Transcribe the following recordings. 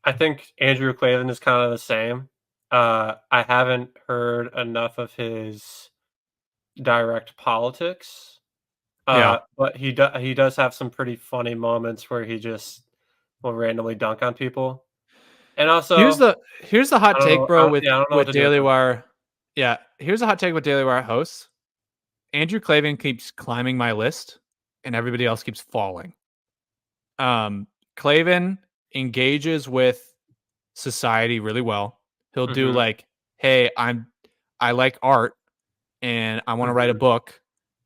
I think Andrew Klavan is kind of the same. I haven't heard enough of his direct politics. Yeah. But he does have some pretty funny moments where he just will randomly dunk on people. And Here's also, the I hot don't take, know. bro, Yeah, I don't know what with to do with Daily him. Wire. Yeah, here's a hot take with Daily Wire hosts. Andrew Klavan keeps climbing my list, and everybody else keeps falling. Klavan engages with society really well. He'll do Mm-hmm. like, "Hey, I like art, and I want to write a Mm-hmm. book."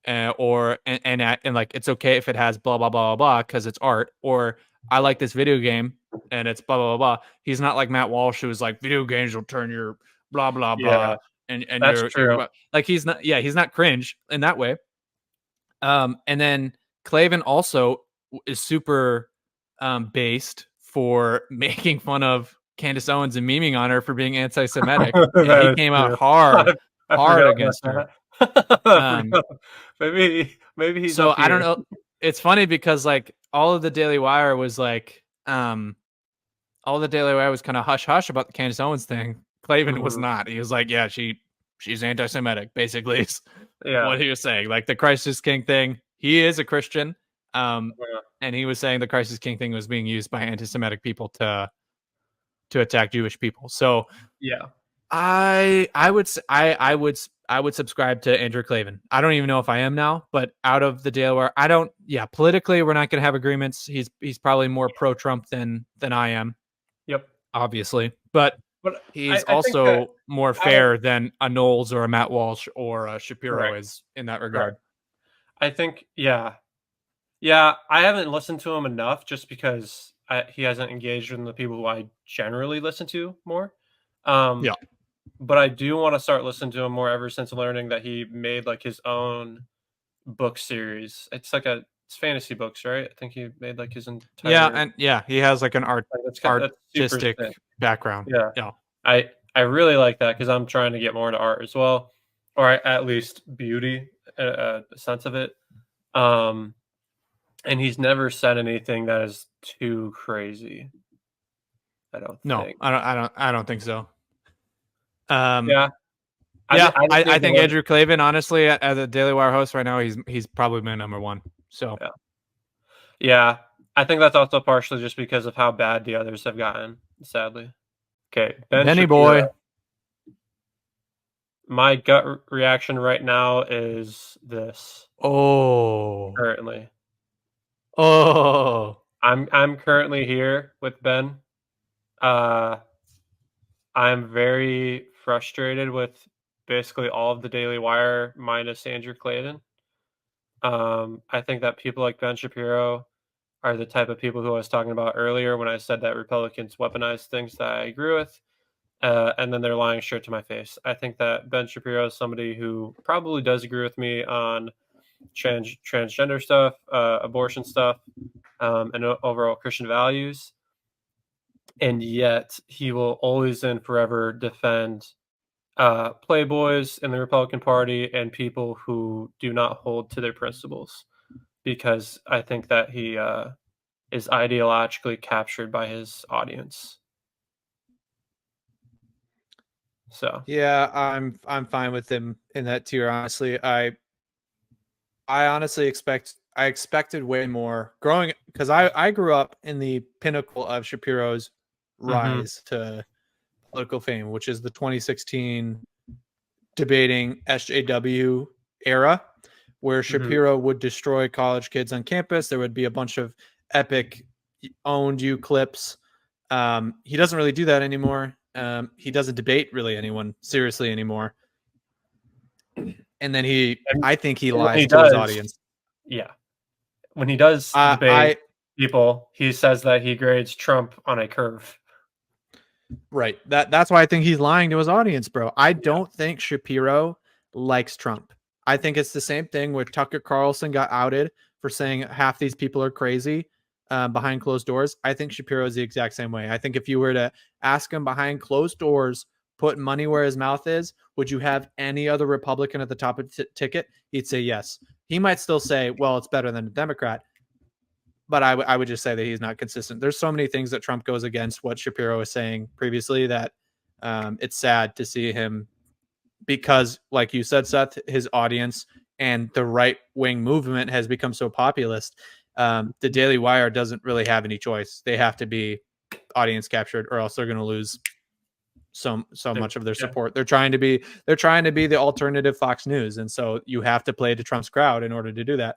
And like it's okay if it has blah blah blah blah blah because it's art, or I like this video game and it's blah blah blah blah. He's not like Matt Walsh who's like video games will turn your blah blah blah Yeah, and that's you're true. like he's not cringe in that way. And then Klavan also is super based for making fun of Candace Owens and memeing on her for being anti-Semitic, and he That is came out true. hard I forgot about against her. that. I Um, forgot. Maybe he's so up I don't here. know. It's funny because like all of the Daily Wire was like, all the Daily Wire was kind of hush hush about the Candace Owens thing. Klavan was Mhm. not. He was like, yeah, she's anti-Semitic, basically is Yeah. what he was saying. Like the Crisis King thing, he is a Christian. Yeah. And he was saying the Crisis King thing was being used by anti-Semitic people to attack Jewish people. So Yeah. I would subscribe to Andrew Klavan. I don't even know if I am now, but out of the deal where I don't, yeah, politically we're not going to have agreements. He's probably more pro Trump than I am, Yep. obviously, but But he's I think that also more out of fair than a Knowles or a Matt Walsh or a Shapiro correct, is in that regard. correct. I think yeah. I haven't listened to him enough just because he hasn't engaged with the people who I generally listen to more. Um, Yeah. but I do want to start listening to him more ever since learning that he made like his own book series. It's fantasy books, right? I think he made like his Yeah, entire and yeah, he has like an like that's super artistic sick. background. Yeah. Yeah. I really like that because I'm trying to get more into art as well, or at least beauty, a sense of it. Um, and he's never said anything that is too crazy. I don't No, think. I don't think so. Um, Yeah, yeah, I just I need think more. Andrew Klavan, honestly, as a Daily Wire host right now, he's probably my number one. So Yeah, yeah. I think that's also partially just because of how bad the others have gotten. Sadly. Okay, Ben Benny Shapiro. boy. My gut reaction right now is this. Oh. Currently, Oh. I'm currently here with Ben. Uh, I'm very frustrated with basically all of the Daily Wire minus Andrew Clayton. I think that people like Ben Shapiro are the type of people who I was talking about earlier when I said that Republicans weaponize things that I agree with, and then they're lying straight to my face. I think that Ben Shapiro is somebody who probably does agree with me on transgender stuff, abortion stuff, and overall Christian values, and yet he will always and forever defend playboys in the Republican Party and people who do not hold to their principles, because I think that he is ideologically captured by his audience. So Yeah, I'm fine with him in that tier. Honestly, I honestly expected way more growing because I grew up in the pinnacle of Shapiro's mhm, rise to political fame, which is the 2016 debating SJW era, where mhm. Shapiro would destroy college kids on campus. There would be a bunch of epic owned you clips. He doesn't really do that anymore. He doesn't debate really anyone seriously anymore. And then and, I think he and when he lies to his does, audience. yeah, when he does debate I people, he says that he grades Trump on a curve. Right. That's why I think he's lying to his audience, bro. I Yeah, don't think Shapiro likes Trump. I think it's the same thing where Tucker Carlson got outed for saying half these people are crazy behind closed doors. I think Shapiro is the exact same way. I think if you were to ask him behind closed doors, put money where his mouth is, would you have any other Republican at the top of the ticket? He'd say yes. He might still say, well, it's better than a Democrat. but I would just say that he's not consistent. There's so many things that Trump goes against what Shapiro was saying previously that it's sad to see him, because, like you said, Seth, his audience and the right wing movement has become so populist. The Daily Wire doesn't really have any choice. They have to be audience captured, or else they're going to lose so much of their support. They're trying to be the alternative Fox News, and so you have to play to Trump's crowd in order to do that.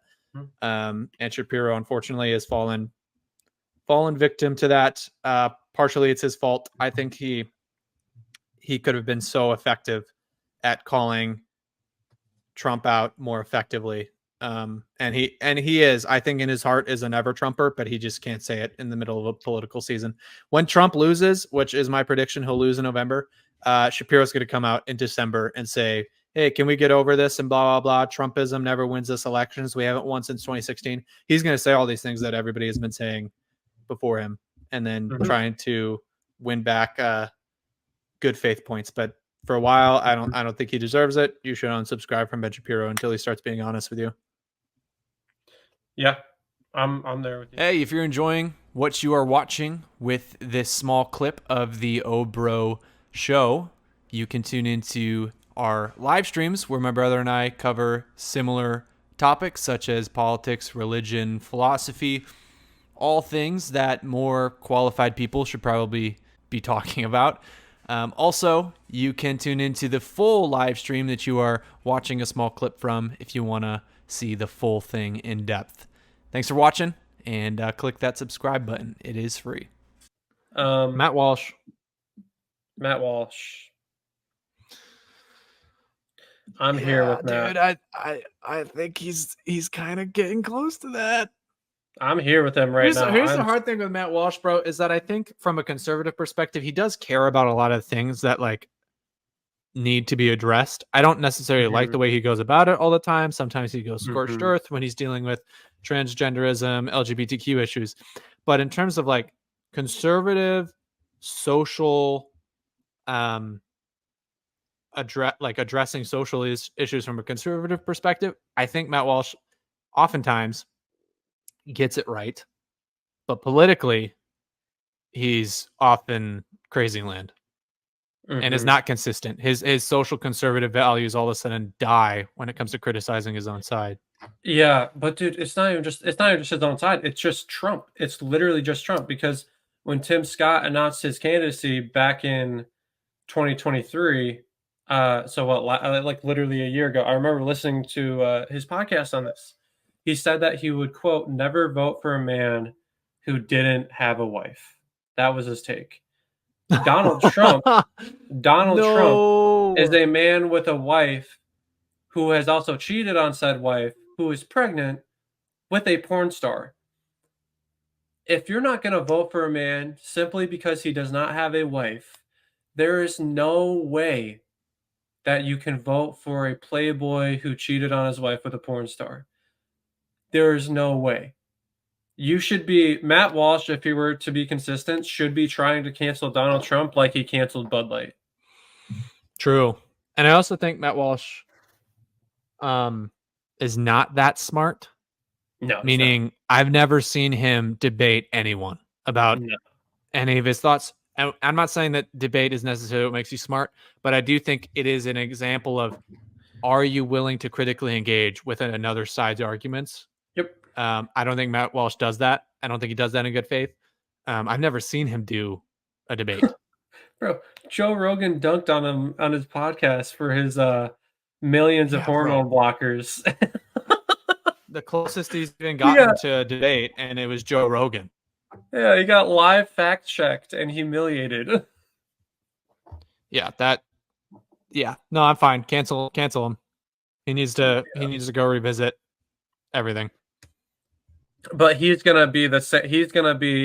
And Shapiro, unfortunately, has fallen victim to that. Partially, it's his fault. I think he could have been so effective at calling Trump out more effectively. And he is, I think, in his heart is an ever Trumper, but he just can't say it in the middle of a political season. When Trump loses, which is my prediction, he'll lose in November. Shapiro's going to come out in December and say, "Hey, can we get over this?" And blah blah blah. Trumpism never wins us elections. We haven't won since 2016. He's going to say all these things that everybody has been saying before him, and then trying to win back good faith points. But for a while, I don't think he deserves it. You should unsubscribe from Ben Shapiro until he starts being honest with you. Yeah, I'm there with you. Hey, if you're enjoying what you are watching with this small clip of the Obro show, you can tune into our live streams where my brother and I cover similar topics such as politics, religion, philosophy, all things that more qualified people should probably be talking about. Also, you can tune into the full live stream that you are watching a small clip from if you want to see the full thing in depth. Thanks for watching, and click that subscribe button. It is free. Matt Walsh. I'm here with Matt. Dude, I think he's kind of getting close to that. I'm here with him right now. Here's the hard thing with Matt Walsh, bro, is that I think from a conservative perspective, he does care about a lot of things that like need to be addressed. I don't necessarily like the way he goes about it all the time. Sometimes he goes scorched earth when he's dealing with transgenderism, LGBTQ issues. But in terms of like conservative social addressing social issues from a conservative perspective, I think Matt Walsh oftentimes gets it right, but politically he's often crazy land and is not consistent. His social conservative values all of a sudden die when it comes to criticizing his own side. Yeah, but dude, it's not even just his own side. It's just Trump. It's literally just Trump, because when Tim Scott announced his candidacy back in 2023, so what, like literally a year ago, I remember listening to his podcast on this. He said that he would, quote, never vote for a man who didn't have a wife. That was his take. Donald Trump is a man with a wife who has also cheated on said wife, who is pregnant with a porn star. If you're not going to vote for a man simply because he does not have a wife, there is no way that you can vote for a playboy who cheated on his wife with a porn star. There is no way. You should be, Matt Walsh, if he were to be consistent, should be trying to cancel Donald Trump like he canceled Bud Light. True. And I also think Matt Walsh is not that smart. No. Meaning, I've never seen him debate anyone about any of his thoughts. I'm not saying that debate is necessarily what makes you smart, but I do think it is an example of, are you willing to critically engage with another side's arguments? Yep. I don't think Matt Walsh does that. I don't think he does that in good faith. I've never seen him do a debate. Bro, Joe Rogan dunked on him on his podcast for his millions of hormone blockers. The closest he's even gotten to a debate, and it was Joe Rogan. Yeah, he got live fact checked and humiliated. No, I'm fine. Cancel him. He needs to go revisit everything. But he's gonna be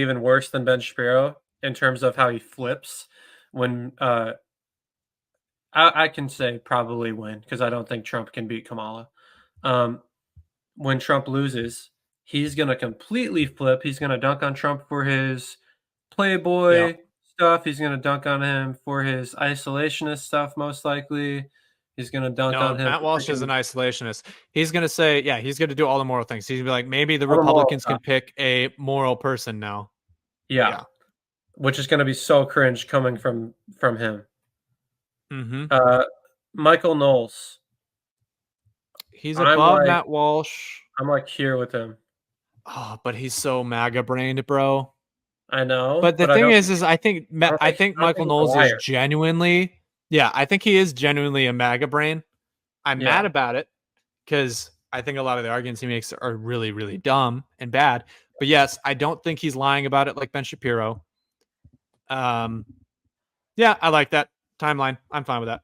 even worse than Ben Shapiro in terms of how he flips when I can say probably win, because I don't think Trump can beat Kamala. When Trump loses, he's gonna completely flip. He's gonna dunk on Trump for his Playboy stuff. He's gonna dunk on him for his isolationist stuff, most likely. He's gonna dunk No, on him. Matt Walsh is an isolationist. He's gonna say, yeah, he's gonna do all the moral things. He's gonna be like, maybe the All the moral Republicans can stuff. pick a moral person now. Yeah. Which is gonna be so cringe coming from him. Mm-hmm. Michael Knowles. He's I'm above like- Matt Walsh. I'm like here with him. Oh, but he's so MAGA brained, bro. I know. But the thing is I think I think don't Michael think Knowles he's a is liar. genuinely, yeah, I think he is genuinely a MAGA brain. I'm Yeah. mad about it because I think a lot of the arguments he makes are really, really dumb and bad. But yes, I don't think he's lying about it like Ben Shapiro. Yeah, I like that timeline. I'm fine with that.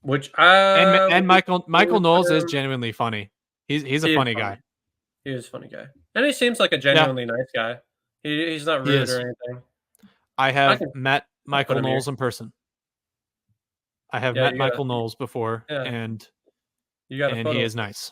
Which And Michael Knowles is genuinely funny. He's a funny guy. He is a funny guy, and he seems like a genuinely nice guy. He's not He rude is. or anything. I have can met Michael him Knowles here. in person. I have Yeah, met you gotta- Michael Knowles before, Yeah. and You got to he photo. is nice.